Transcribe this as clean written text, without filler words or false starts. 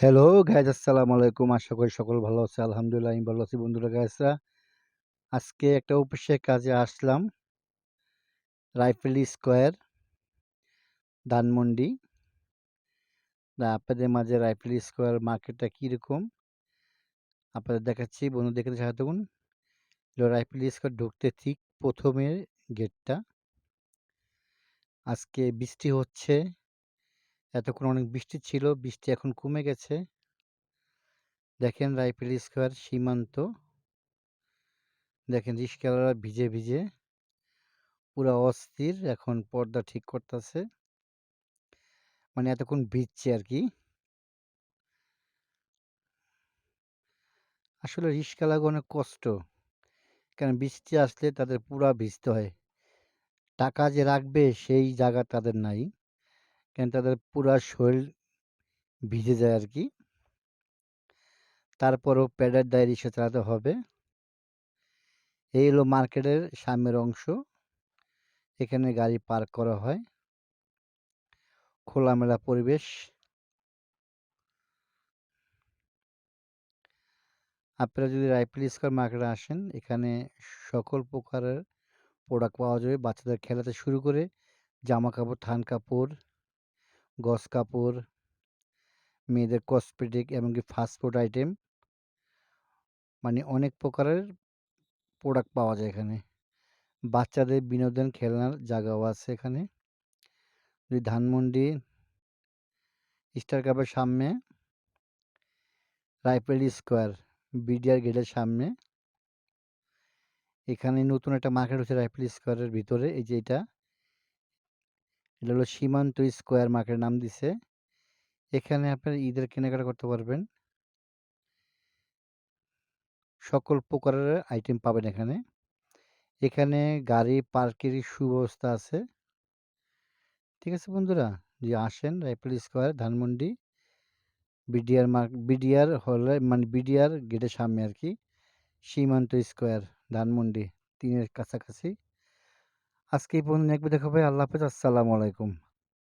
Hello guys, আসসালামু আলাইকুম। আশা করি সকল ভালো আছে। আলহামদুলিল্লাহ আমি ভালো আছি বন্ধুরা। গাইজরা, আজকে একটা অফিসের কাজে আসলাম রাইফেল স্কোয়ার, ধানমন্ডি। আপনাদের মাঝে রাইফেল স্কোয়ার মার্কেটটা কীরকম আপনাদের দেখাচ্ছি। বন্ধু দেখে সাথে থাকুন। রাইফেল স্কোয়ার ঢুকতে ঠিক প্রথমে গেটটা। আজকে বৃষ্টি হচ্ছে, এতক্ষণ অনেক বৃষ্টি ছিল, বৃষ্টি এখন কমে গেছে। দেখেন রাইফেল স্কোয়ার সীমান্ত, দেখেন রিস্কাওয়ালারা ভিজে ভিজে পুরা অস্থির, এখন পর্দা ঠিক করতেছে, মানে এতক্ষণ ভিজছে আর কি। আসলে রিস্কাওয়ালাগো অনেক কষ্ট, কারণ বৃষ্টি আসলে তাদের পুরা ভিজতে হয়। টাকা যে রাখবে সেই জায়গা তাদের নাই, কারণ তাদের পুরা শরীর ভিজে যায় আর কি। তারপরও প্যাডের দায় রিক্সা চালাতে হবে। এই হলো মার্কেটের সামনের অংশ, এখানে গাড়ি পার্ক করা হয়, খোলামেলা পরিবেশ। আপনারা যদি রাইফেল স্কোয়ার মার্কেটে আসেন, এখানে সকল প্রকারের প্রোডাক্ট পাওয়া যাবে। বাচ্চাদের খেলা থেকে শুরু করে জামা কাপড়, থান কাপড়, গজ কাপড়, মেয়েদের কসমেটিক, এমনকি ফাস্ট ফুড আইটেম, মানে অনেক প্রকারের প্রোডাক্ট পাওয়া যায় এখানে। বাচ্চাদের বিনোদন খেলনার জায়গাও আছে এখানে। যদি ধানমন্ডি স্টার কাপের সামনে রাইফেল স্কোয়ার বিডিআর গেটের সামনে, এখানে নতুন একটা মার্কেট হচ্ছে রাইফেল স্কোয়ারের ভিতরে। এই যে এটা হলো সীমান্ত স্কোয়ার মার্কেট নাম দিছে। এখানে আপনার ঈদের কেনাকাটা করতে পারবেন, সকল প্রকারের আইটেম পাবেন এখানে। এখানে গাড়ি পার্কের সুব্যবস্থা আছে। ঠিক আছে বন্ধুরা, যে আসেন রাইফেল স্কোয়ার ধানমন্ডি বিডিআর হলে, মানে বিডিআর গেটের সামনে আর কি, সীমান্ত স্কোয়ার ধানমন্ডি 3-এর কাছাকাছি। আজকে এই পর্যন্ত, একবার দেখা হবে। আল্লাহ হাফেজ, আসসালামু আলাইকুম।